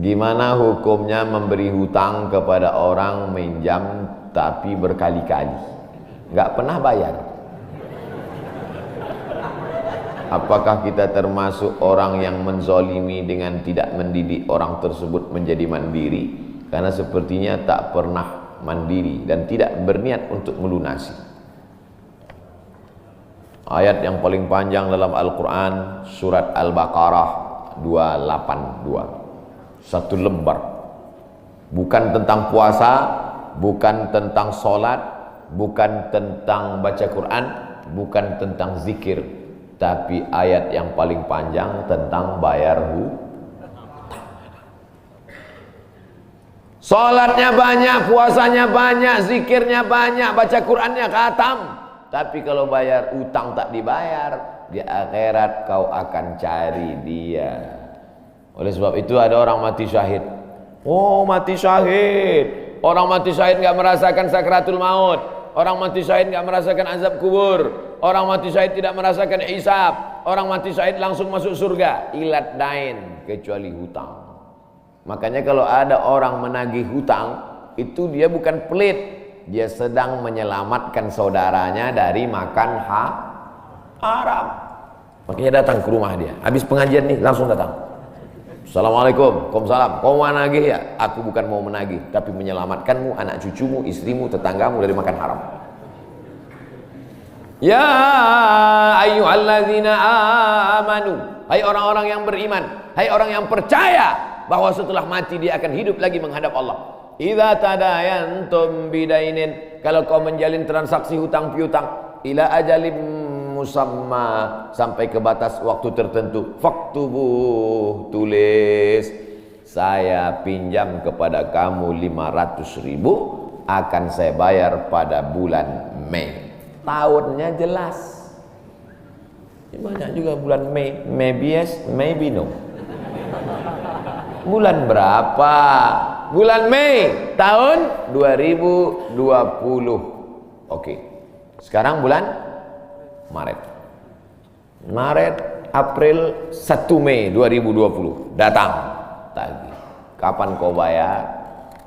Gimana hukumnya memberi hutang kepada orang minjam tapi berkali-kali nggak pernah bayar? Apakah kita termasuk orang yang menzolimi dengan tidak mendidik orang tersebut menjadi mandiri? Karena sepertinya tak pernah mandiri dan tidak berniat untuk melunasi. Ayat yang paling panjang dalam Al-Quran, surat Al-Baqarah 282. Satu lembar. Bukan tentang puasa, bukan tentang sholat, bukan tentang baca Quran, bukan tentang zikir, tapi ayat yang paling panjang tentang bayar hutang. Sholatnya banyak, puasanya banyak, zikirnya banyak, baca Qurannya khatam, tapi kalau bayar utang tak dibayar, di akhirat kau akan cari dia. Oleh sebab itu ada orang mati syahid. Oh, mati syahid. Orang mati syahid enggak merasakan sakratul maut. Orang mati syahid enggak merasakan azab kubur. Orang mati syahid tidak merasakan hisab. Orang mati syahid langsung masuk surga. Ilat dain, kecuali hutang. Makanya kalau ada orang menagih hutang, itu dia bukan pelit. Dia sedang menyelamatkan saudaranya dari makan haram. Makanya datang ke rumah dia. Habis pengajian nih langsung datang. Assalamualaikum, waalaikumsalam. Kau mau menagih ya? Aku bukan mau menagih, tapi menyelamatkanmu, anak cucumu, istrimu, tetanggamu dari makan haram. Ya ayyuhalladzina amanu, hai orang-orang yang beriman, hai orang yang percaya bahwa setelah mati dia akan hidup lagi menghadap Allah. Idza tadayantum bidainin, kalau kau menjalin transaksi hutang piutang, ila ajalim musamma, sampai ke batas waktu tertentu, faktubuh, tulis, saya pinjam kepada kamu 500.000, akan saya bayar pada bulan Mei. Tahunnya jelas. Banyak juga bulan Mei, maybe yes, maybe no. Bulan berapa? Bulan Mei tahun 2020. Oke. Sekarang bulan Maret, April, 1 Mei 2020 datang tagih. Kapan kau bayar?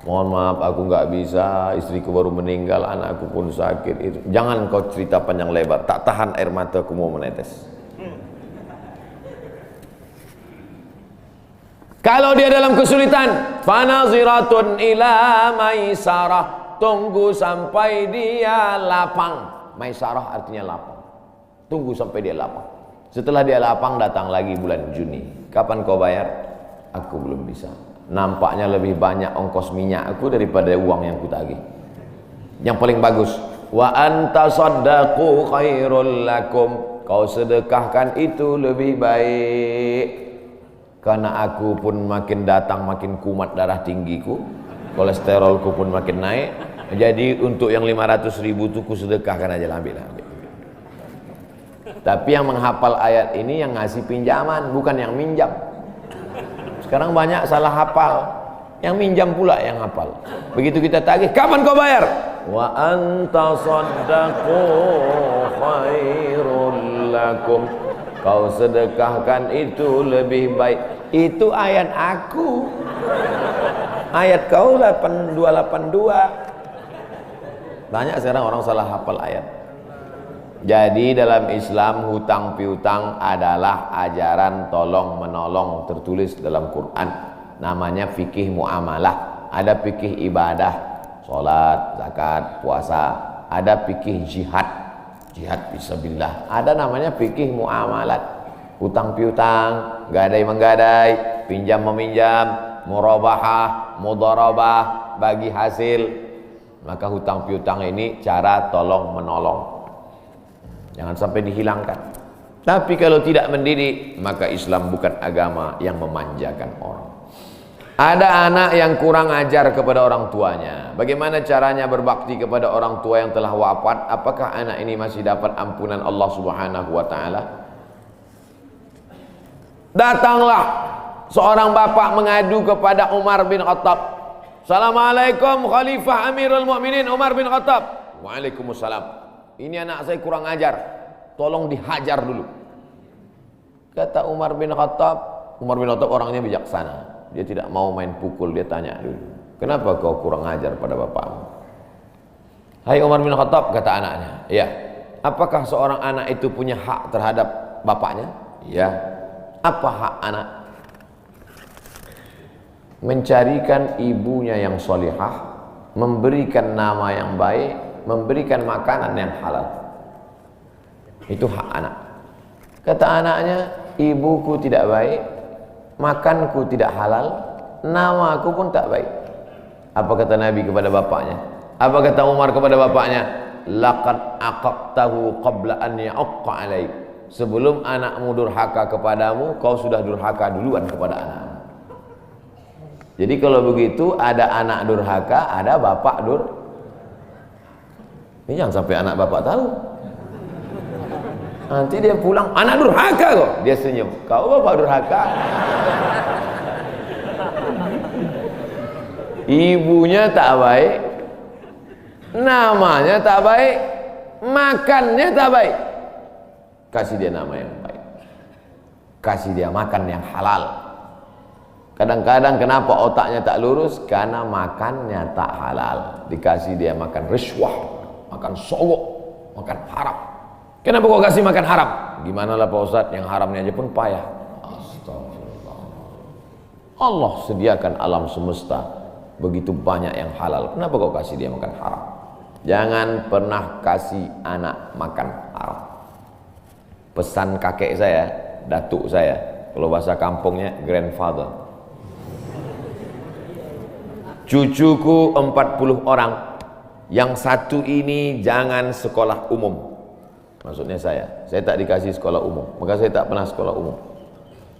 Mohon maaf aku nggak bisa, istriku baru meninggal, anakku pun sakit. Itu jangan kau cerita panjang lebar, tak tahan air mataku mau menetes. Kalau dia dalam kesulitan, fanaziratun ila maisarah, tunggu sampai dia lapang. Maisarah artinya lapang. Tunggu sampai dia lapang. Setelah dia lapang datang lagi bulan Juni. Kapan kau bayar? Aku belum bisa. Nampaknya lebih banyak ongkos minyak aku daripada uang yang kutagih. Yang paling bagus, wa anta saddaqu khairul lakum, kau sedekahkan itu lebih baik. Karena aku pun makin datang makin kumat darah tinggiku, kolesterolku pun makin naik. Jadi untuk yang 500.000 itu ku sedekahkan aja, ambil. Tapi yang menghafal ayat ini yang ngasih pinjaman, bukan yang minjam. Sekarang banyak salah hafal, yang minjam pula yang hafal. Begitu kita tagih, kapan kau bayar? Wa anta saddaqu khairul lakum, kau sedekahkan itu lebih baik. Itu ayat aku. Ayat kau 8282. Banyak sekarang orang salah hafal ayat. Jadi dalam Islam hutang piutang adalah ajaran tolong menolong tertulis dalam Quran. Namanya fikih muamalah. Ada fikih ibadah, sholat, zakat, puasa. Ada fikih jihad, jihad fisabilillah. Ada namanya fikih muamalat. Hutang piutang, gadai menggadai, pinjam meminjam, murabahah, mudharabah, bagi hasil. Maka hutang piutang ini cara tolong menolong. Jangan sampai dihilangkan. Tapi kalau tidak mendidik, maka Islam bukan agama yang memanjakan orang. Ada anak yang kurang ajar kepada orang tuanya. Bagaimana caranya berbakti kepada orang tua yang telah wafat? Apakah anak ini masih dapat ampunan Allah Subhanahu wa taala? Datanglah seorang bapak mengadu kepada Umar bin Khattab. Assalamualaikum Khalifah Amirul Mukminin Umar bin Khattab. Waalaikumsalam. Ini anak saya kurang ajar, tolong dihajar dulu. Kata Umar bin Khattab orangnya bijaksana. dia tidak mau main pukul, dia tanya dulu, kenapa kau kurang ajar pada bapakmu? Hai Umar bin Khattab, kata anaknya, ya, apakah seorang anak itu punya hak terhadap bapaknya? Ya. Apa hak anak? Mencarikan ibunya yang solihah, memberikan nama yang baik, memberikan makanan yang halal. Itu hak anak. Kata anaknya, ibuku tidak baik, makanku tidak halal, namaku pun tak baik. Apa kata Nabi kepada bapaknya? Apa kata Umar kepada bapaknya? Laqad aqaqtahu qabla an ya'aqqa alaik. Sebelum anakmu durhaka kepadamu, kau sudah durhaka duluan kepada anakmu. Jadi kalau begitu, ada anak durhaka, ada bapak ini jangan sampai anak bapak tahu. Nanti dia pulang, anak durhaka kok. Dia senyum, kau bapak durhaka. Ibunya tak baik, namanya tak baik, makannya tak baik. Kasih dia nama yang baik, kasih dia makan yang halal. Kadang-kadang kenapa otaknya tak lurus? Karena makannya tak halal. Dikasih dia makan rishwah, makan sogok, makan haram. Kenapa kau kasih makan haram? Gimana lah Pak Ustadz, yang haramnya aja pun payah. Astagfirullah. Allah sediakan alam semesta begitu banyak yang halal. Kenapa kau kasih dia makan haram? Jangan pernah kasih anak makan haram. Pesan kakek saya, datuk saya, kalau bahasa kampungnya grandfather. Cucuku 40 orang, yang satu ini jangan sekolah umum. Maksudnya saya tak dikasih sekolah umum, maka saya tak pernah sekolah umum.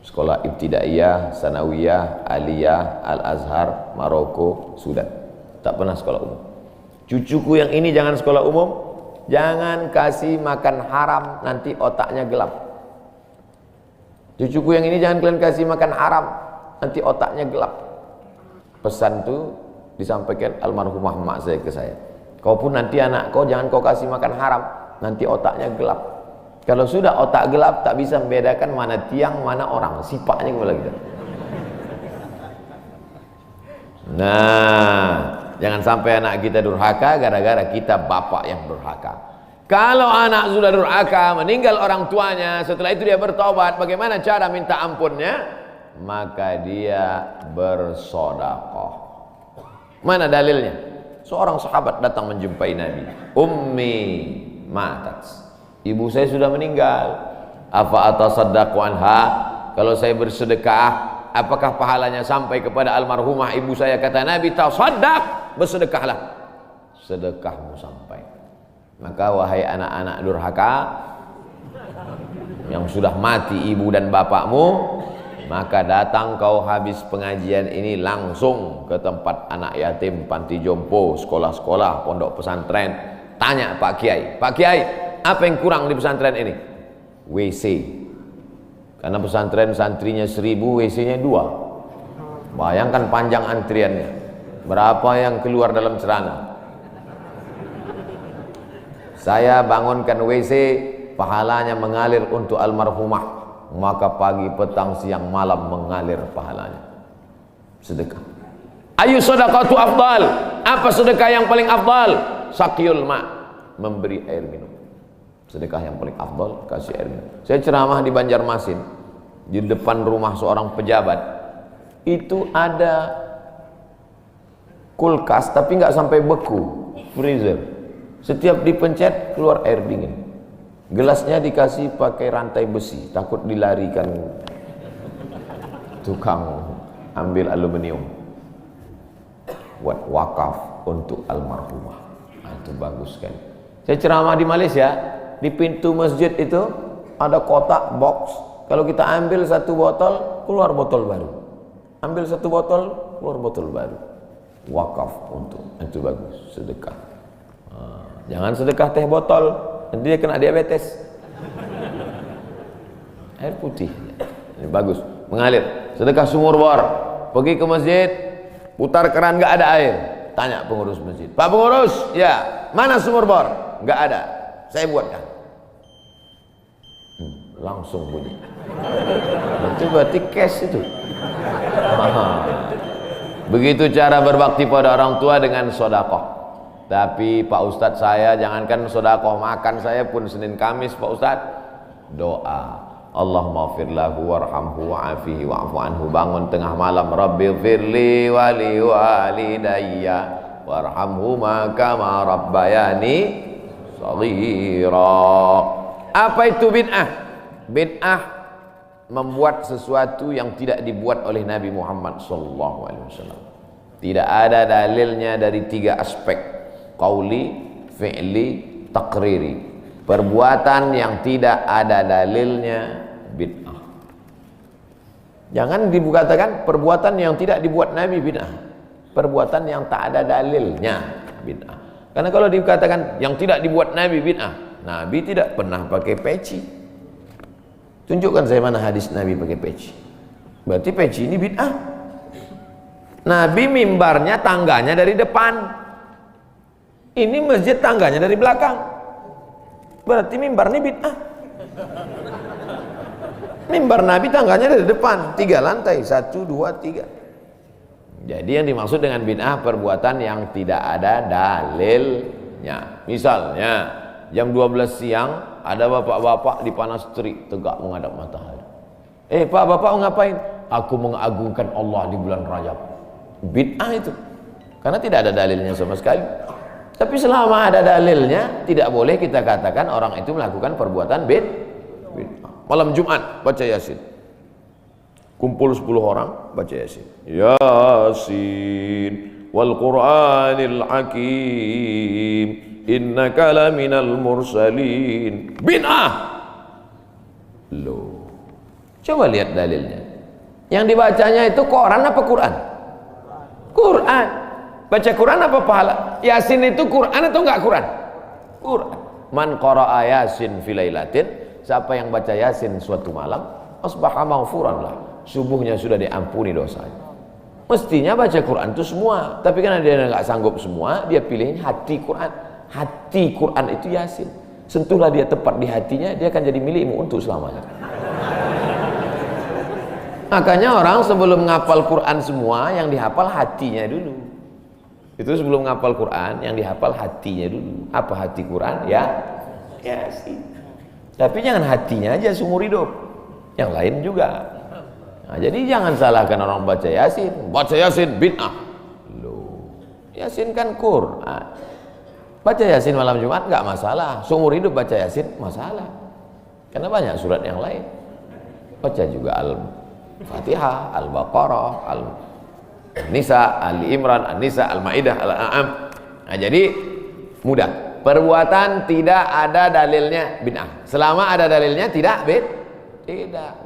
Sekolah ibtidaiyah, sanawiyah, aliyah, al-azhar, Maroko, Sudan. Tak pernah sekolah umum. Cucuku yang ini jangan sekolah umum, jangan kasih makan haram, nanti otaknya gelap. Cucuku yang ini jangan kalian kasih makan haram, nanti otaknya gelap. Pesan itu disampaikan almarhumah mak saya ke saya. Kau pun nanti anak kau jangan kau kasih makan haram, nanti otaknya gelap. Kalau sudah otak gelap, tak bisa membedakan mana tiang, mana orang, sifatnya kepala kita. Nah, jangan sampai anak kita durhaka gara-gara kita bapak yang durhaka. Kalau anak sudah durhaka, meninggal orang tuanya, setelah itu dia bertobat, bagaimana cara minta ampunnya? Maka dia bersedekah. Mana dalilnya? Seorang sahabat datang menjumpai Nabi. Ummi matat. Ibu saya sudah meninggal. Afa atasaddaqu anha? Kalau saya bersedekah, apakah pahalanya sampai kepada almarhumah ibu saya? Kata Nabi, tasaddaq, bersedekahlah. Sedekahmu sampai. Maka wahai anak-anak durhaka yang sudah mati ibu dan bapakmu, maka datang kau habis pengajian ini langsung ke tempat anak yatim, panti jompo, sekolah-sekolah, pondok pesantren. Tanya Pak Kiai, Pak Kiai, apa yang kurang di pesantren ini? WC. Karena pesantren santrinya 1000, WC-nya 2. Bayangkan panjang antriannya. Berapa yang keluar dalam celana? Saya bangunkan WC, pahalanya mengalir untuk almarhumah. Maka pagi, petang, siang, malam mengalir pahalanya. Sedekah. Ayu sedekatu afdal? Apa sedekah yang paling afdal? Saqiyul ma', memberi air minum. Sedekah yang paling afdal, kasih air minum. Saya ceramah di Banjarmasin, di depan rumah seorang pejabat. Itu ada kulkas, tapi nggak sampai beku, freezer. Setiap dipencet keluar air dingin. Gelasnya dikasih pakai rantai besi, takut dilarikan tukang ambil aluminium. Buat wakaf untuk almarhumah. Nah, itu bagus kan. Saya ceramah di Malaysia, di pintu masjid itu ada kotak box. Kalau kita ambil satu botol, keluar botol baru. Ambil satu botol, keluar botol baru. Wakaf untuk, itu bagus, sedekah. Nah, jangan sedekah teh botol, nanti dia kena diabetes. Air putih, ini bagus, mengalir. Sedekah sumur bor, pergi ke masjid, putar keran nggak ada air, tanya pengurus masjid, Pak pengurus, ya mana sumur bor? Nggak ada, saya buatkan. langsung bunyi. Itu berarti cash itu. Begitu cara berbakti pada orang tua dengan sodakoh. Tapi Pak Ustadz, saya jangankan sodakoh, makan saya pun Senin Kamis Pak Ustadz doa, Allahumma fir lahu warhamhu wa'afihi wa'fu anhu. Bangun tengah malam, Rabbi firli wali walidayya warhamhuma kama rabbayani shaghira. Apa itu bid'ah? Bid'ah membuat sesuatu yang tidak dibuat oleh Nabi Muhammad SAW. Tidak ada dalilnya dari 3 aspek: qauli, fi'li, takriri. Perbuatan yang tidak ada dalilnya bid'ah. Jangan dikatakan perbuatan yang tidak dibuat Nabi bid'ah. Perbuatan yang tak ada dalilnya bid'ah. Karena kalau dikatakan yang tidak dibuat Nabi bid'ah, Nabi tidak pernah pakai peci. Tunjukkan saya mana hadis Nabi pakai peci. Berarti peci ini bid'ah. Nabi mimbarnya tangganya dari depan. Ini masjid tangganya dari belakang. Berarti mimbar ini bid'ah. Mimbar Nabi tangganya dari depan, 3 lantai, 1, 2, 3. Jadi yang dimaksud dengan bid'ah perbuatan yang tidak ada dalilnya. Misalnya jam 12 siang ada bapak-bapak di panas terik tegak menghadap matahari. Pak, bapak ngapain? Aku mengagungkan Allah di bulan Rajab. Bid'ah itu, karena tidak ada dalilnya sama sekali. Tapi selama ada dalilnya, tidak boleh kita katakan orang itu melakukan perbuatan bid'ah. Malam Jumat baca Yasin, kumpul 10 orang baca Yasin. Yasin wal Qur'anil Hakim innaka laminal mursalin. Bid'ah. Loh, coba lihat dalilnya. Yang dibacanya itu Quran apa Quran? Quran. Baca Quran apa pahala? Yasin itu Quran atau enggak Quran? Quran. Man qara'a Yasin fi lailatin, siapa yang baca Yasin suatu malam, asbaha maghfuran lah, subuhnya sudah diampuni dosanya. Mestinya baca Quran itu semua, tapi karena dia enggak sanggup semua, dia pilih hati Quran. Hati Quran itu Yasin. Sentuhlah dia tepat di hatinya, dia akan jadi milikmu untuk selamanya. Makanya orang sebelum ngapal Quran semua, yang dihafal hatinya dulu. Itu sebelum ngapal Quran, yang dihafal hatinya dulu. Apa hati Quran? Ya Yasin. Tapi jangan hatinya aja seumur hidup, yang lain juga. Nah, jadi jangan salahkan orang baca Yasin. Baca Yasin bid'ah. Loh, Yasin kan Quran. Baca Yasin malam Jumat nggak masalah. Seumur hidup baca Yasin masalah. Karena banyak surat yang lain. Baca juga Al-Fatihah, Al-Baqarah, Al-Nisa, Ali Imran, An-Nisa, Al-Maidah, Al-An'am. Nah, jadi mudah. Perbuatan tidak ada dalilnya bid'ah. Selama ada dalilnya tidak bid'ah.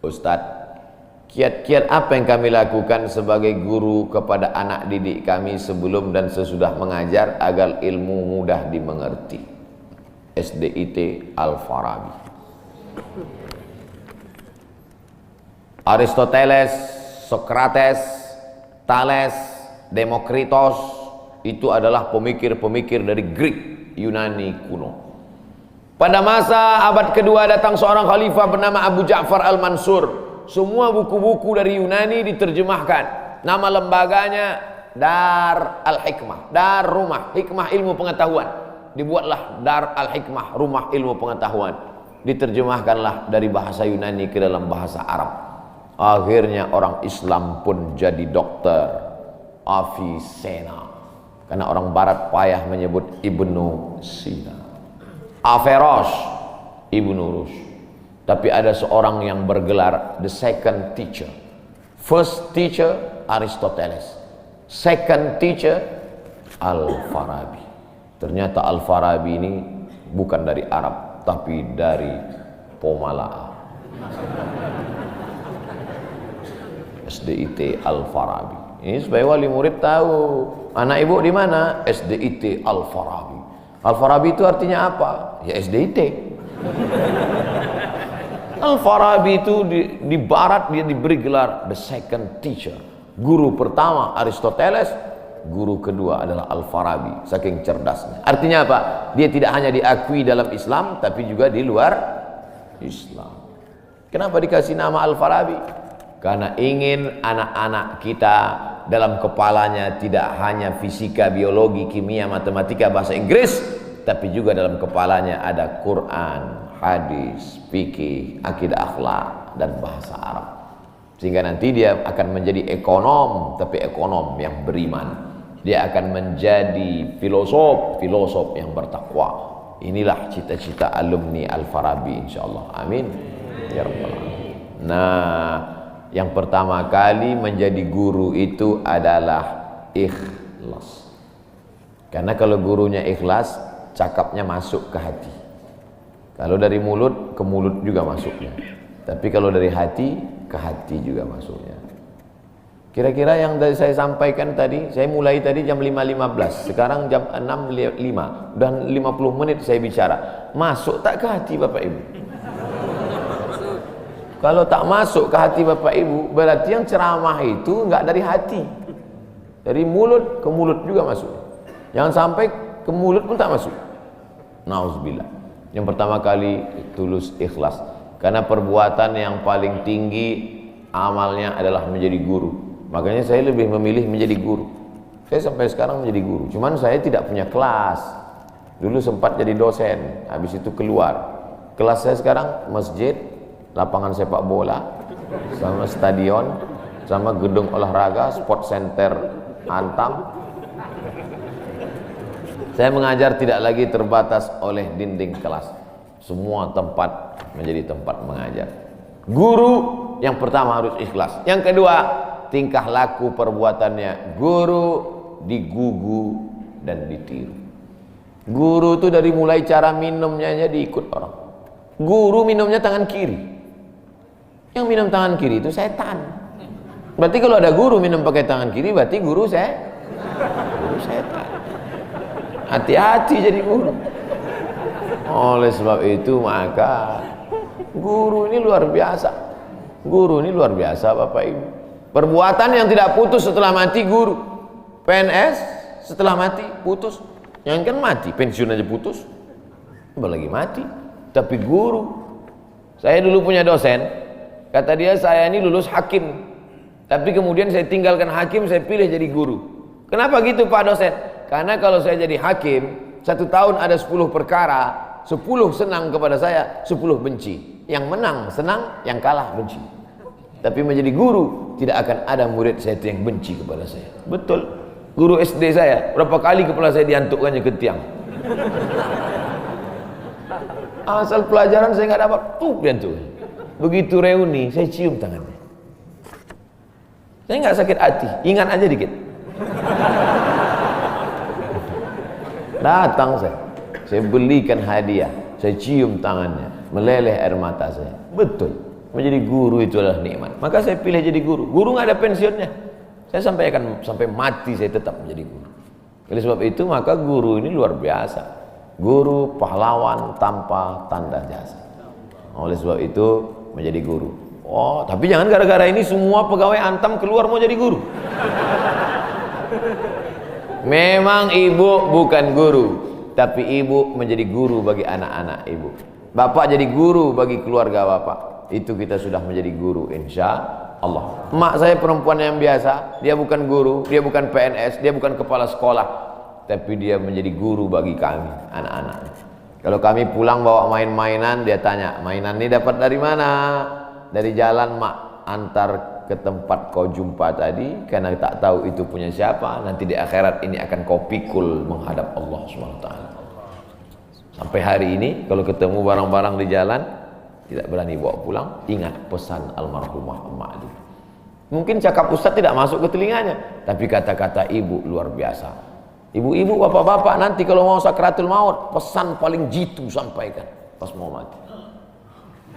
Ustadz, kiat-kiat apa yang kami lakukan sebagai guru kepada anak didik kami sebelum dan sesudah mengajar agar ilmu mudah dimengerti? SDIT Al-Farabi. Aristoteles, Socrates, Thales, Demokritos itu adalah pemikir-pemikir dari Greek, Yunani kuno. Pada masa abad kedua datang seorang khalifah bernama Abu Ja'far Al-Mansur. Semua buku-buku dari Yunani diterjemahkan. Nama lembaganya Dar Al-Hikmah, Dar Rumah Hikmah Ilmu Pengetahuan. Dibuatlah Dar Al-Hikmah, Rumah Ilmu Pengetahuan. Diterjemahkanlah dari bahasa Yunani ke dalam bahasa Arab. Akhirnya orang Islam pun jadi dokter, Avicenna. Karena orang barat payah menyebut Ibnu Sina. Averroes, Ibnu Rus. Tapi ada seorang yang bergelar the second teacher. First teacher Aristoteles, second teacher Al-Farabi. Ternyata Al-Farabi ini bukan dari Arab, tapi dari Pomalaa. SDIT Al-Farabi. Ini supaya wali murid tahu. Anak ibu di mana? SDIT Al-Farabi. Al-Farabi itu artinya apa? Ya SDIT. Al-Farabi itu di barat dia diberi gelar the second teacher. Guru pertama Aristoteles, guru kedua adalah Al-Farabi, saking cerdasnya. Artinya apa? Dia tidak hanya diakui dalam Islam, tapi juga di luar Islam. Kenapa dikasih nama Al-Farabi? Karena ingin anak-anak kita dalam kepalanya tidak hanya fisika, biologi, kimia, matematika, bahasa Inggris, tapi juga dalam kepalanya ada Quran, hadis, fikih, akidah akhlak, dan bahasa Arab. Sehingga nanti dia akan menjadi ekonom, tapi ekonom yang beriman. Dia akan menjadi filosof yang bertakwa. Inilah cita-cita alumni Al-Farabi, insyaallah. Amin ya rabbal alamin. Nah, yang pertama kali menjadi guru itu adalah ikhlas. Karena kalau gurunya ikhlas, cakapnya masuk ke hati. Kalau dari mulut ke mulut juga masuknya. Tapi kalau dari hati ke hati juga masuknya. Kira-kira yang dari saya sampaikan tadi, saya mulai tadi jam 5.15, sekarang jam 6.05, dan 50 menit saya bicara. Masuk tak ke hati Bapak Ibu? Kalau tak masuk ke hati Bapak Ibu, berarti yang ceramah itu enggak dari hati. Dari mulut ke mulut juga masuk. Jangan sampai ke mulut pun tak masuk. Nauzubillah. Yang pertama kali tulus ikhlas. Karena perbuatan yang paling tinggi amalnya adalah menjadi guru. Makanya saya lebih memilih menjadi guru. Saya sampai sekarang menjadi guru. Cuman saya tidak punya kelas. Dulu sempat jadi dosen, habis itu keluar. Kelas saya sekarang masjid, lapangan sepak bola, sama stadion, sama gedung olahraga, sport center Antam. Saya mengajar tidak lagi terbatas oleh dinding kelas. Semua tempat menjadi tempat mengajar. Guru yang pertama harus ikhlas. Yang kedua, tingkah laku perbuatannya. Guru digugu dan ditiru. Guru itu dari mulai cara minumnya aja diikut orang. Guru minumnya tangan kiri. Yang minum tangan kiri itu setan. Berarti kalau ada guru minum pakai tangan kiri, berarti guru setan. Hati-hati jadi guru. Oleh sebab itu maka guru ini luar biasa. Guru ini luar biasa Bapak Ibu. Perbuatan yang tidak putus setelah mati guru. PNS setelah mati putus. Yang kan mati, pensiun aja putus. Apalagi mati. Tapi guru. Saya dulu punya dosen. Kata dia, saya ini lulus hakim. Tapi kemudian saya tinggalkan hakim, saya pilih jadi guru. Kenapa gitu Pak dosen? Karena kalau saya jadi hakim, 1 tahun ada 10 perkara. 10 senang kepada saya, 10 benci. Yang menang senang, yang kalah benci. Tapi menjadi guru, tidak akan ada murid saya yang benci kepada saya. Betul. Guru SD saya, berapa kali kepala saya diantukkannya ke tiang. Asal pelajaran saya nggak dapat, diantuk. Begitu reuni, saya cium tangannya. Saya nggak sakit hati, ingat aja dikit. Datang saya belikan hadiah, saya cium tangannya, meleleh air mata saya. Betul, menjadi guru itu adalah nikmat. Maka saya pilih jadi guru. Guru nggak ada pensiunnya. Saya sampai mati saya tetap menjadi guru. Oleh sebab itu maka guru ini luar biasa. Guru pahlawan tanpa tanda jasa. Oleh sebab itu menjadi guru. Oh, tapi jangan gara-gara ini semua pegawai Antam keluar mau jadi guru. Memang ibu bukan guru, tapi ibu menjadi guru bagi anak-anak ibu. Bapak jadi guru bagi keluarga bapak. Itu kita sudah menjadi guru insya Allah. Mak saya perempuan yang biasa, dia bukan guru, dia bukan PNS, dia bukan kepala sekolah, tapi dia menjadi guru bagi kami, anak-anak. Kalau kami pulang bawa main-mainan, dia tanya, mainan ini dapat dari mana? Dari jalan mak, antar ke tempat kau jumpa tadi, karena tak tahu itu punya siapa. Nanti di akhirat ini akan kau pikul menghadap Allah SWT. Sampai hari ini kalau ketemu barang-barang di jalan tidak berani bawa pulang, ingat pesan almarhumah emak itu. Mungkin cakap ustaz tidak masuk ke telinganya, tapi kata-kata ibu luar biasa. Ibu-ibu, bapak-bapak, nanti kalau mau sakratul maut, pesan paling jitu sampaikan pas mau mati.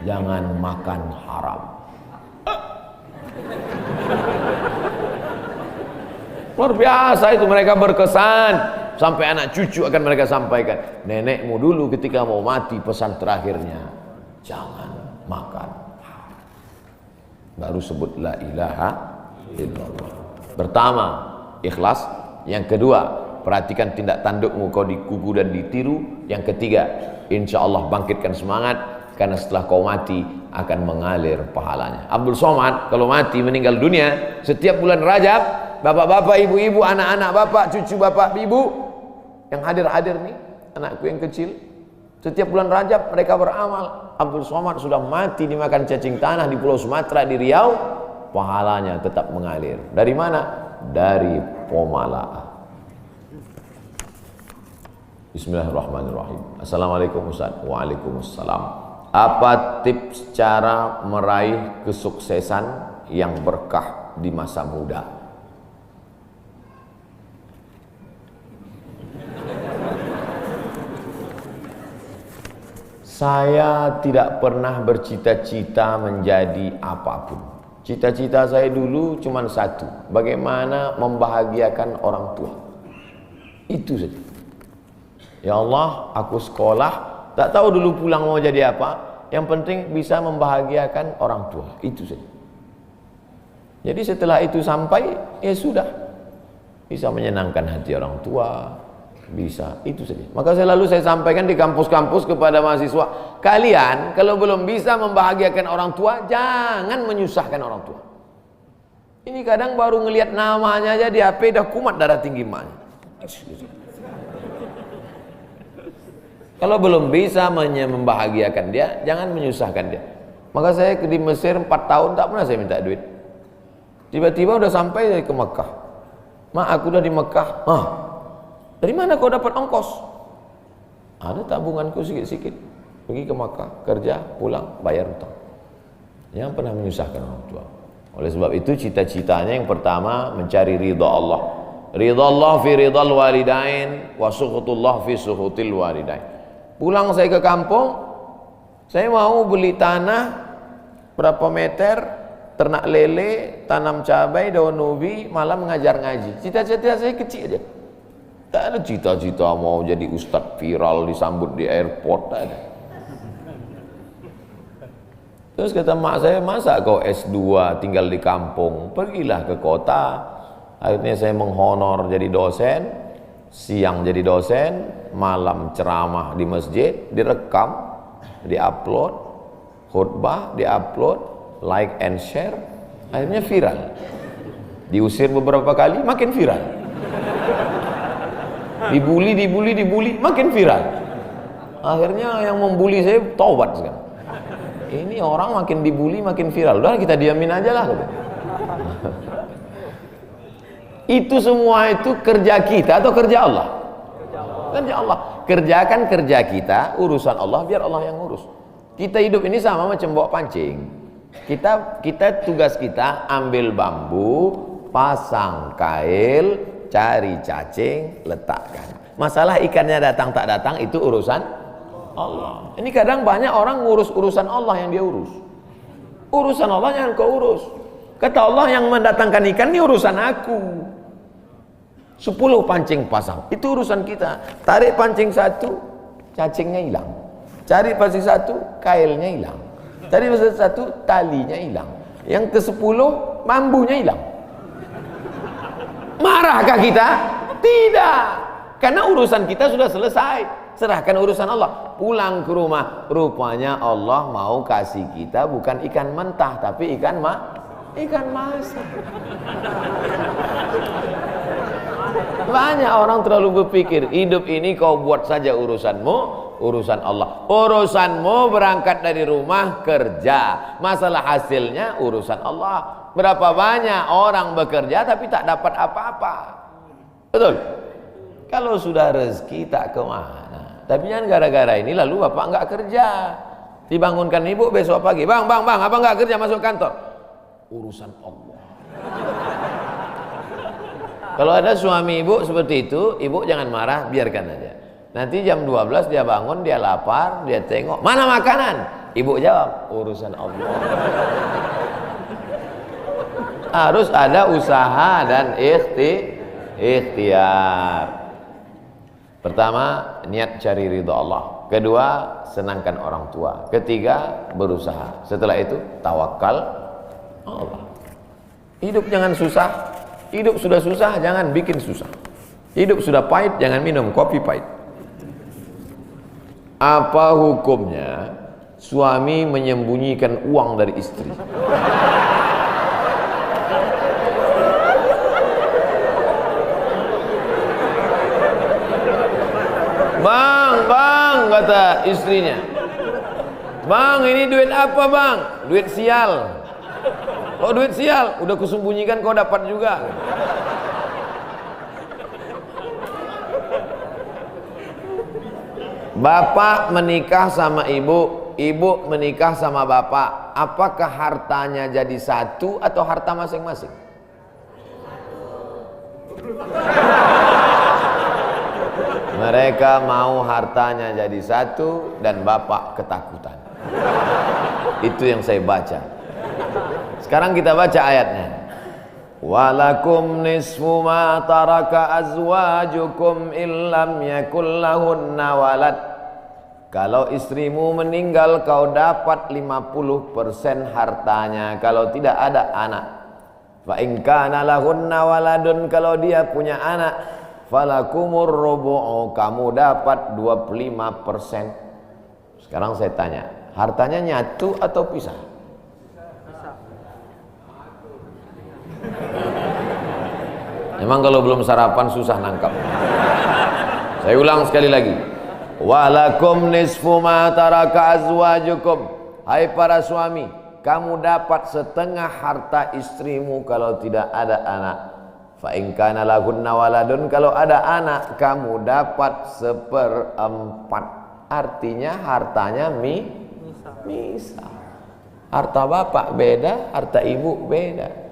Jangan makan haram. Luar biasa itu, mereka berkesan. Sampai anak cucu akan mereka sampaikan. Nenekmu dulu ketika mau mati pesan terakhirnya, jangan makan haram. Baru sebut la ilaha illallah. Pertama, ikhlas. Yang kedua, perhatikan tindak tandukmu, kau dikuku dan ditiru. Yang ketiga, insya Allah bangkitkan semangat, karena setelah kau mati akan mengalir pahalanya. Abdul Somad kalau mati meninggal dunia, setiap bulan Rajab, bapak-bapak, ibu-ibu, anak-anak bapak, cucu bapak, ibu yang hadir-hadir nih, anakku yang kecil, setiap bulan Rajab mereka beramal. Abdul Somad sudah mati dimakan cacing tanah di Pulau Sumatera, di Riau, pahalanya tetap mengalir. Dari mana? Dari Pomala. Bismillahirrahmanirrahim. Assalamualaikum Ustaz. Waalaikumsalam. Apa tips cara meraih kesuksesan yang berkah di masa muda? Saya tidak pernah bercita-cita menjadi apapun. Cita-cita saya dulu cuma satu, bagaimana membahagiakan orang tua. Itu saja. Ya Allah, aku sekolah, tak tahu dulu pulang mau jadi apa, yang penting bisa membahagiakan orang tua. Itu saja. Jadi setelah itu sampai, ya sudah, bisa menyenangkan hati orang tua, bisa, itu saja. Maka selalu saya sampaikan di kampus-kampus kepada mahasiswa, kalian kalau belum bisa membahagiakan orang tua, jangan menyusahkan orang tua. Ini kadang baru ngelihat namanya aja di HP dah kumat darah tinggi emaknya. Kalau belum bisa membahagiakan dia, jangan menyusahkan dia. Maka saya di Mesir 4 tahun tak pernah saya minta duit. Tiba-tiba udah sampai ke Mekah. Mak, aku udah di Mekah. Dari mana kau dapat ongkos? Ada tabunganku sikit-sikit. Pergi ke Mekah, kerja, pulang, bayar hutang. Jangan pernah menyusahkan orang tua. Oleh sebab itu cita-citanya yang pertama mencari ridha Allah. Ridha Allah fi ridhal walidain wa sukhutullah fi sukhutil walidain. Pulang saya ke kampung, saya mau beli tanah berapa meter, ternak lele, tanam cabai, daun ubi, malam mengajar ngaji. Cita-cita saya kecil aja. Tak ada cita-cita mau jadi ustadz viral disambut di airport, tak ada. Terus kata mak saya, masa kau S2 tinggal di kampung, pergilah ke kota. Akhirnya saya menghonor jadi dosen, siang jadi dosen, malam ceramah di masjid, direkam, diupload, khutbah diupload, like and share, akhirnya viral. Diusir beberapa kali, makin viral. Dibully, makin viral. Akhirnya yang membuli saya taubat sekarang. Ini orang makin dibully, makin viral. Udah kita diamin aja lah. Itu semua itu kerja kita atau kerja Allah? Kerja Allah. Kerjakan kerja kita, urusan Allah, biar Allah yang ngurus. Kita hidup ini sama macam bawa pancing. Kita tugas kita ambil bambu, pasang kail, cari cacing, letakkan. Masalah ikannya datang tak datang itu urusan Allah. Ini kadang banyak orang ngurus urusan Allah yang dia urus. Urusan Allah yang kau urus. Kata Allah, yang mendatangkan ikan ini urusan aku. 10 pancing pasang, itu urusan kita. Tarik pancing 1, cacingnya hilang. Cari pancing 1, kailnya hilang. Cari pancing 1, talinya hilang. Yang ke-10, bambunya hilang. Marahkah kita? Tidak. Karena urusan kita sudah selesai. Serahkan urusan Allah. Pulang ke rumah, rupanya Allah mau kasih kita bukan ikan mentah, tapi ikan masak. Banyak orang terlalu berpikir hidup ini kau buat saja urusanmu, urusan Allah. Urusanmu berangkat dari rumah kerja, masalah hasilnya urusan Allah. Berapa banyak orang bekerja tapi tak dapat apa-apa. Betul? Kalau sudah rezeki tak kemana. Tapi jangan gara-gara ini lalu bapak enggak kerja. Dibangunkan ibu besok pagi, bang, abang enggak kerja masuk kantor. Urusan Allah. Kalau ada suami ibu seperti itu, ibu jangan marah, biarkan aja. Nanti jam 12 dia bangun, dia lapar, dia tengok, mana makanan? Ibu jawab, urusan Allah. Harus ada usaha dan ikhtiar. Pertama, niat cari ridha Allah. Kedua, senangkan orang tua. Ketiga, berusaha. Setelah itu, tawakal Allah. Hidup jangan susah. Hidup sudah susah, jangan bikin susah. Hidup sudah pahit, jangan minum kopi pahit. Apa hukumnya suami menyembunyikan uang dari istri? Bang, kata istrinya. Bang, ini duit apa bang? Duit sial. Oh duit sial, udah kusembunyikan kau dapat juga. Bapak menikah sama ibu, ibu menikah sama bapak. Apakah hartanya jadi satu atau harta masing-masing? Mereka mau hartanya jadi satu dan bapak ketakutan. Itu yang saya baca. Sekarang kita baca ayatnya. Walakum nisfu ma taraka azwajukum illam yakul lahunna walad. Kalau istrimu meninggal kau dapat 50% hartanya kalau tidak ada anak. Fa in kana lahunna waladun, kalau dia punya anak, falakumur rubu'u, kamu dapat 25%. Sekarang saya tanya, hartanya nyatu atau pisah? Memang kalau belum sarapan susah nangkap. Saya ulang sekali lagi. Walakum nisfu ma taraka azwajukum. Hai para suami, kamu dapat setengah harta istrimu kalau tidak ada anak. Fa in kana lahunna waladun, kalau ada anak kamu dapat 1/4. Artinya hartanya misah. Harta bapak beda, harta ibu beda.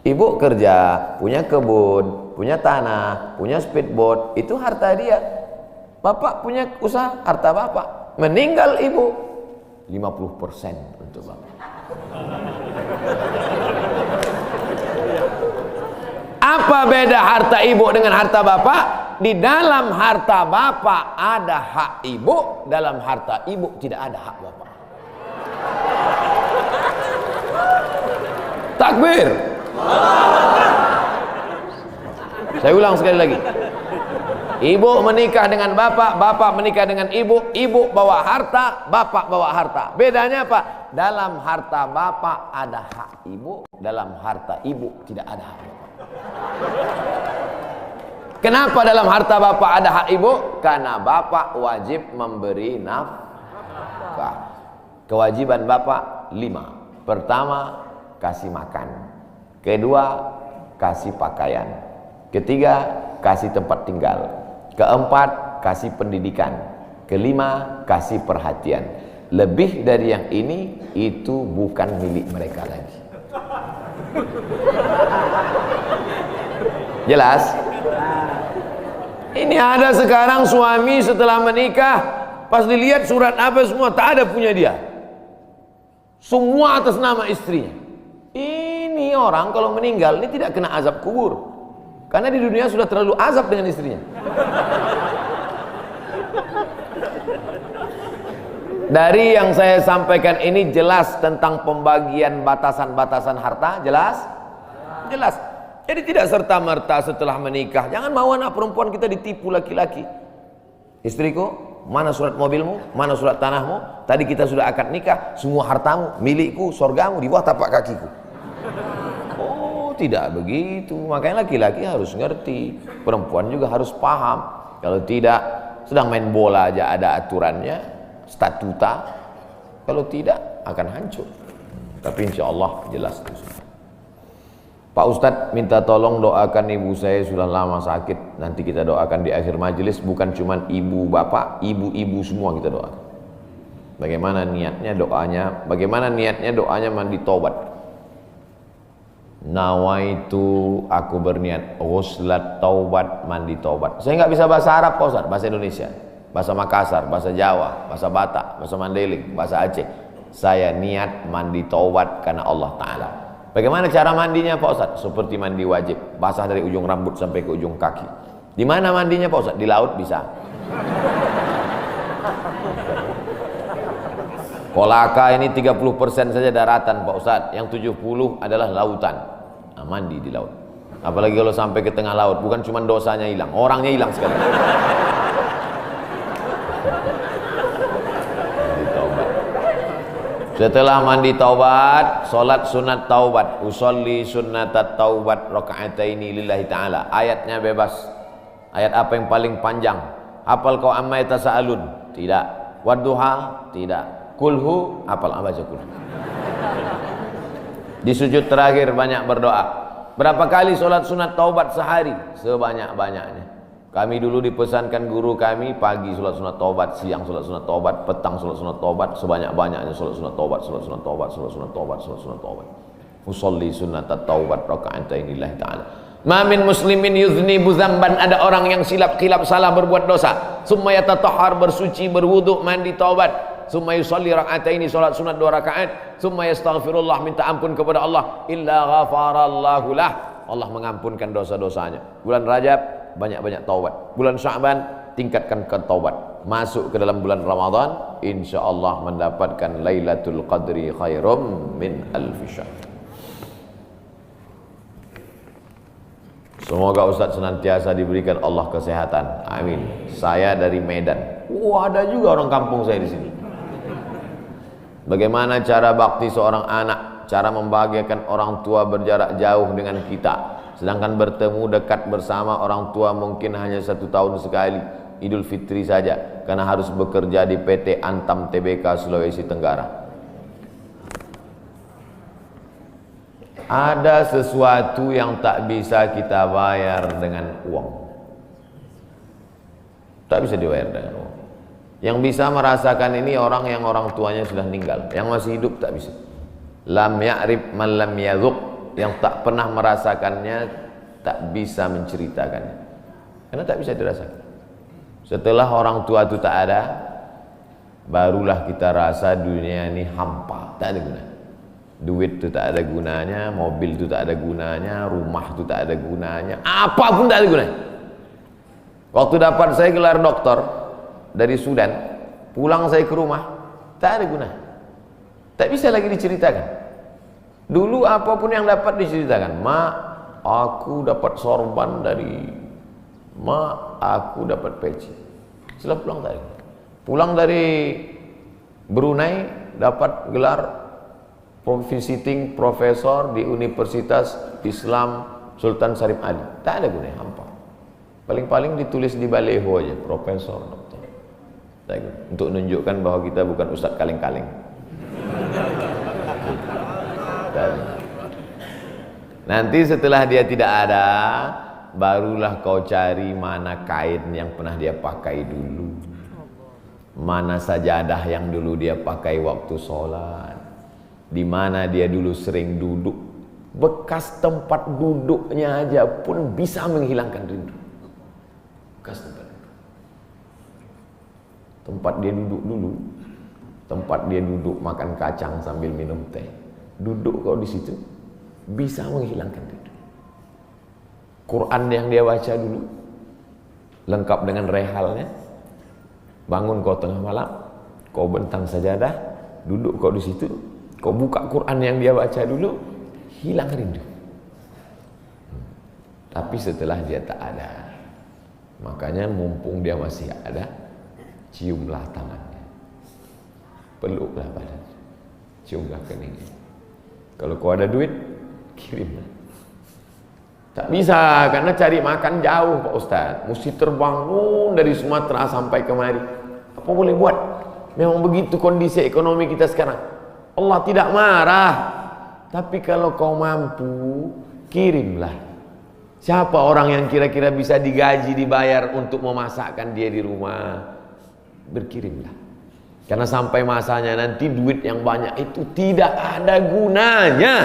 Ibu kerja, punya kebun, punya tanah, punya speedboat, itu harta dia. Bapak punya usaha, harta bapak. Meninggal ibu, 50% untuk bapak. Apa beda harta ibu dengan harta bapak? Di dalam harta bapak ada hak ibu, dalam harta ibu tidak ada hak bapak. Takbir. Saya ulang sekali lagi. Ibu menikah dengan bapak, bapak menikah dengan ibu, ibu bawa harta, bapak bawa harta. Bedanya apa? Dalam harta bapak ada hak ibu, dalam harta ibu tidak ada hak bapak. Kenapa dalam harta bapak ada hak ibu? Karena bapak wajib memberi nafkah. Kewajiban bapak 5. Pertama, kasih makan. Kedua, kasih pakaian. Ketiga, kasih tempat tinggal. Keempat, kasih pendidikan. Kelima, kasih perhatian. Lebih dari yang ini, itu bukan milik mereka lagi. Jelas? Ini ada sekarang suami setelah menikah, pas dilihat surat apa semua, tak ada punya dia. Semua atas nama istrinya. Ini orang kalau meninggal ini tidak kena azab kubur, karena di dunia sudah terlalu azab dengan istrinya. Dari yang saya sampaikan ini jelas tentang pembagian batasan-batasan harta, jelas? Jelas. Jadi tidak serta-merta setelah menikah, jangan mau anak perempuan kita ditipu laki-laki. Istriku, mana surat mobilmu, mana surat tanahmu, tadi kita sudah akad nikah, semua hartamu, milikku, surgamu di bawah tapak kakiku. Oh, tidak begitu. Makanya laki-laki harus ngerti, perempuan juga harus paham. Kalau tidak, sedang main bola aja ada aturannya, statuta. Kalau tidak, akan hancur. Tapi insya Allah jelas itu. Pak Ustadz minta tolong doakan ibu saya, sudah lama sakit. Nanti kita doakan di akhir majelis. Bukan cuma ibu bapak, ibu-ibu semua kita doakan. Bagaimana niatnya doanya? Bagaimana niatnya doanya mandi taubat? Nawaitu, aku berniat ghuslat taubat, mandi taubat. Saya nggak bisa bahasa Arab Pak Ustadz, bahasa Indonesia, bahasa Makassar, bahasa Jawa, bahasa Batak, bahasa Mandailing, bahasa Aceh. Saya niat mandi taubat karena Allah Ta'ala. Bagaimana cara mandinya Pak Ustadz? Seperti mandi wajib, basah dari ujung rambut sampai ke ujung kaki. Di mana mandinya Pak Ustadz? Di laut bisa. Kolaka ini 30% saja daratan Pak Ustadz, yang 70 adalah lautan. Nah, mandi di laut. Apalagi kalau sampai ke tengah laut, bukan cuma dosanya hilang, orangnya hilang sekali. Mandi taubat. Setelah mandi taubat, salat sunat taubat, usolli sunnatat taubat rakaataini lillahi ta'ala. Ayatnya bebas. Ayat apa yang paling panjang? Hafal kau amma yatasaalun? Tidak. Wadduha? Tidak. Kulhu? Hafal, baca kulhu. Di sujud terakhir banyak berdoa. Berapa kali sholat sunat taubat sehari? Sebanyak-banyaknya. Kami dulu dipesankan guru kami, pagi sholat sunat taubat, siang sholat sunat taubat, petang sholat sunat taubat, sebanyak-banyaknya sholat sunat taubat, sholat sunat taubat, sholat sunat taubat, sholat sunat taubat. Usolli sunatat taubat raka'atain lillahi ta'ala. Ma min muslimin yudhnibu dzamban, ada orang yang silap salah berbuat dosa, summa yatatahhar, bersuci, berwudu, mandi taubat, summa yusalli raka'ataini, salat sunat 2 rakaat, summa yastaghfirullah, minta ampun kepada Allah, illa ghafarallahu lah, Allah mengampunkan dosa-dosanya. Bulan Rajab banyak-banyak taubat, bulan Sya'ban tingkatkan ke taubat, masuk ke dalam bulan Ramadan insyaallah mendapatkan Lailatul Qadri khairum min alfi syahr. Semoga Ustaz senantiasa diberikan Allah kesehatan. Amin. Saya dari Medan. Ada juga orang kampung saya di sini. Bagaimana cara bakti seorang anak? Cara membahagiakan orang tua berjarak jauh dengan kita, sedangkan bertemu dekat bersama orang tua mungkin hanya 1 tahun sekali, Idul Fitri saja, karena harus bekerja di PT Antam Tbk Sulawesi Tenggara. Ada sesuatu yang tak bisa kita bayar dengan uang. Tak bisa dibayar dengan uang. Yang bisa merasakan ini orang yang orang tuanya sudah meninggal. Yang masih hidup tak bisa. Lam ya'rif man lam yadhuq, yang tak pernah merasakannya tak bisa menceritakannya. Karena tak bisa dirasakan. Setelah orang tua itu tak ada, barulah kita rasa dunia ini hampa, tak ada gunanya. Duit itu tak ada gunanya, mobil itu tak ada gunanya, rumah itu tak ada gunanya, apapun tak ada gunanya. Waktu dapat saya gelar doktor dari Sudan, pulang saya ke rumah, tak ada gunanya, tak bisa lagi diceritakan. Dulu apapun yang dapat diceritakan, mak, aku dapat sorban dari mak, aku dapat peci. Setelah pulang tak ada. Pulang dari Brunei dapat gelar visiting profesor di Universitas Islam Sultan Syarif Ali, tak ada gunanya, hampa. Paling-paling ditulis di baleho aja, profesor, doktor. Untuk menunjukkan bahwa kita bukan ustadz kaleng-kaleng. Nanti setelah dia tidak ada, barulah kau cari mana kain yang pernah dia pakai dulu, mana sajadah yang dulu dia pakai waktu sholat, di mana dia dulu sering duduk. Bekas tempat duduknya aja pun bisa menghilangkan rindu. Bekas tempat dia duduk dulu, tempat dia duduk makan kacang sambil minum teh, duduk kau di situ bisa menghilangkan rindu. Quran yang dia baca dulu lengkap dengan rehalnya, bangun kau tengah malam, kau bentang sajadah, duduk kau di situ, kau buka Quran yang dia baca dulu, hilang rindu. Tapi setelah dia tak ada, makanya mumpung dia masih ada, ciumlah tangannya, peluklah badannya, ciumlah keningnya. Kalau kau ada duit, kirimlah. Tak bisa, karena cari makan jauh Pak Ustaz, mesti terbang dari Sumatera sampai kemari. Apa boleh buat? Memang begitu kondisi ekonomi kita sekarang. Allah tidak marah, tapi kalau kau mampu, kirimlah. Siapa orang yang kira-kira bisa digaji, dibayar untuk memasakkan dia di rumah? Berkirimlah. Karena sampai masanya nanti duit yang banyak itu tidak ada gunanya.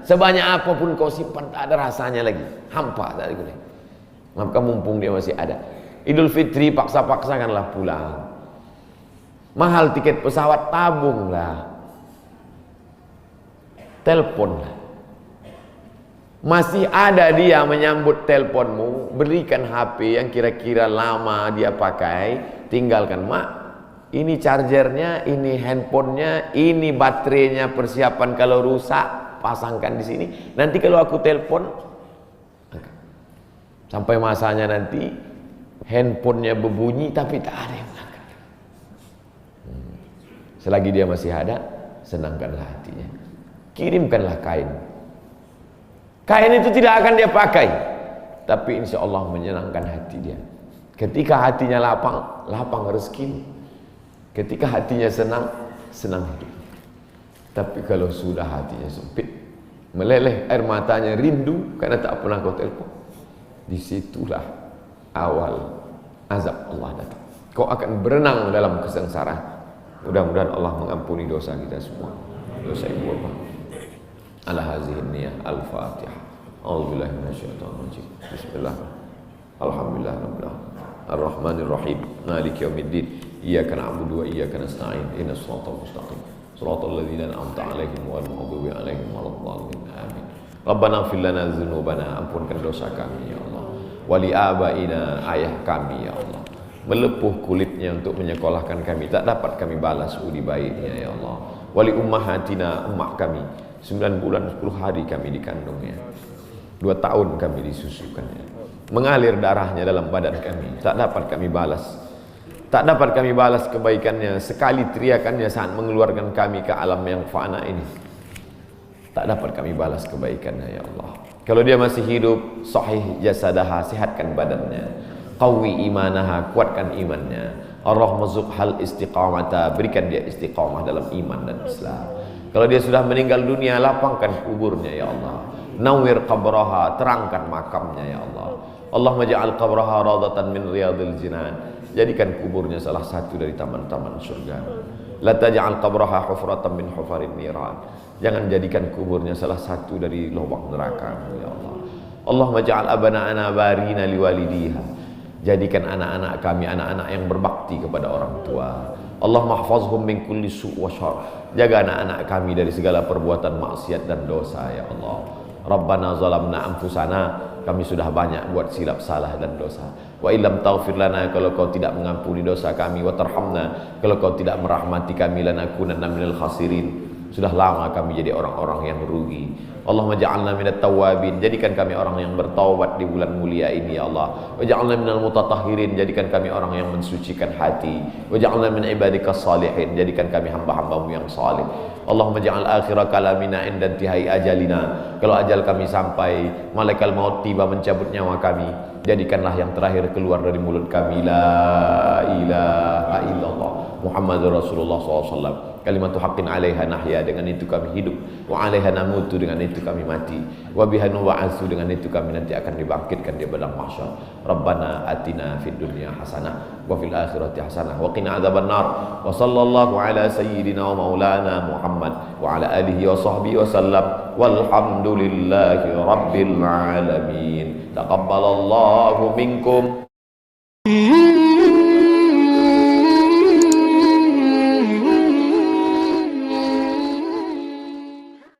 Sebanyak apapun kau simpan, tak ada rasanya lagi, hampa, tak ada gunanya. Maka mumpung dia masih ada, Idul Fitri paksa-paksakanlah pulang. Mahal tiket pesawat, tabunglah, teleponlah. Masih ada dia menyambut teleponmu, berikan HP yang kira-kira lama dia pakai, tinggalkan. Mak, ini chargernya, ini handphonenya, ini baterainya, persiapan kalau rusak pasangkan di sini. Nanti kalau aku telepon, Sampai masanya nanti handphonenya berbunyi tapi tak ada yang angkat. Selagi dia masih ada, senangkanlah hatinya. Kirimkanlah kain. Kain itu tidak akan dia pakai, tapi insya Allah menyenangkan hati dia. Ketika hatinya lapang, lapang rezeki. Ketika hatinya senang, senang hidup. Tapi kalau sudah hatinya sempit, meleleh air matanya rindu karena tak pernah kau telepon, disitulah awal azab Allah datang. Kau akan berenang dalam kesengsaraan. Mudah-mudahan Allah mengampuni dosa kita semua, dosa ibu bapa. Ala hazihi niyah al-Fatihah. A'udzubillahi minasyaitonir rajim. Bismillah. Alhamdulillah rabbil alamin. Ar-Rahmanir Rahim. Maliki yaumiddin. Iyyaka na'budu wa iyyaka nasta'in. Ihdinas siratal mustaqim. Shiratal ladzina an'amta 'alaihim ghairil maghdubi 'alaihim waladdallin. Amin. Rabbana ighfir lana dzunubana, ampunkan dosa kami ya Allah. Wali abaina, ayah kami ya Allah. Melepuh kulitnya untuk menyekolahkan kami, tak dapat kami balas budi baiknya ya Allah. Wali ummahatina, ummah kami, 9 bulan 10 hari kami dikandungnya, 2 tahun kami disusukannya, mengalir darahnya dalam badan kami, tak dapat kami balas, tak dapat kami balas kebaikannya. Sekali teriakannya saat mengeluarkan kami ke alam yang fana ini, tak dapat kami balas kebaikannya ya Allah. Kalau dia masih hidup, sahih jasadaha, sehatkan badannya, qawi imanaha, kuatkan imannya, ar-rahmazuqhal istiqamata, berikan dia istiqamah dalam iman dan Islam. Kalau dia sudah meninggal dunia, lapangkan kuburnya ya Allah. Nawwir qabraha, terangkan makamnya ya Allah. Allahumma ja'al qabraha radatan min riyadil jinan, jadikan kuburnya salah satu dari taman-taman surga. La taj'al qabraha hufratan min hufarin niran, jangan jadikan kuburnya salah satu dari lubang neraka ya Allah. Allahumma ja'al abana'ana barina liwalidiha, jadikan anak-anak kami anak-anak yang berbakti kepada orang tua. Allahumma hafazhum min kulli su' wa syarr, jaga anak-anak kami dari segala perbuatan maksiat dan dosa ya Allah. Rabbana zalamna anfusana, kami sudah banyak buat silap salah dan dosa. Wa illam taghfir lana, kalau kau tidak mengampuni dosa kami, wa tarhamna, kalau kau tidak merahmati kami, lanakunanna minal khasirin, sudah lama kami jadi orang-orang yang rugi. Allahumma ja'alna minat tawabin, jadikan kami orang yang bertaubat di bulan mulia ini ya Allah. Wa ja'alna minal mutatahhirin, jadikan kami orang yang mensucikan hati. Wa ja'alna min ibadikas salihin, jadikan kami hamba-hambamu yang salih. Allahumma ja'al akhira kalamina inda intihai ajalina, kalau ajal kami sampai, malaikat maut tiba mencabut nyawa kami, jadikanlah yang terakhir keluar dari mulut kami la ilaha illallah Muhammadur Rasulullah SAW, kalimatu haqqin alaiha nahya, dengan itu kami hidup, wa alaiha namutu, dengan itu kami mati, wa biha nub'atsu, dengan itu kami nanti akan dibangkitkan di padang mahsyar. Rabbana atina fid dunya hasanah wa fil akhirati hasanah wa qina adzabannar. Wa sallallahu ala sayyidina wa maulana Muhammad wa ala alihi wa sahbihi wa sallam, walhamdulillahi rabbil alamin. Taqabbalallahu minkum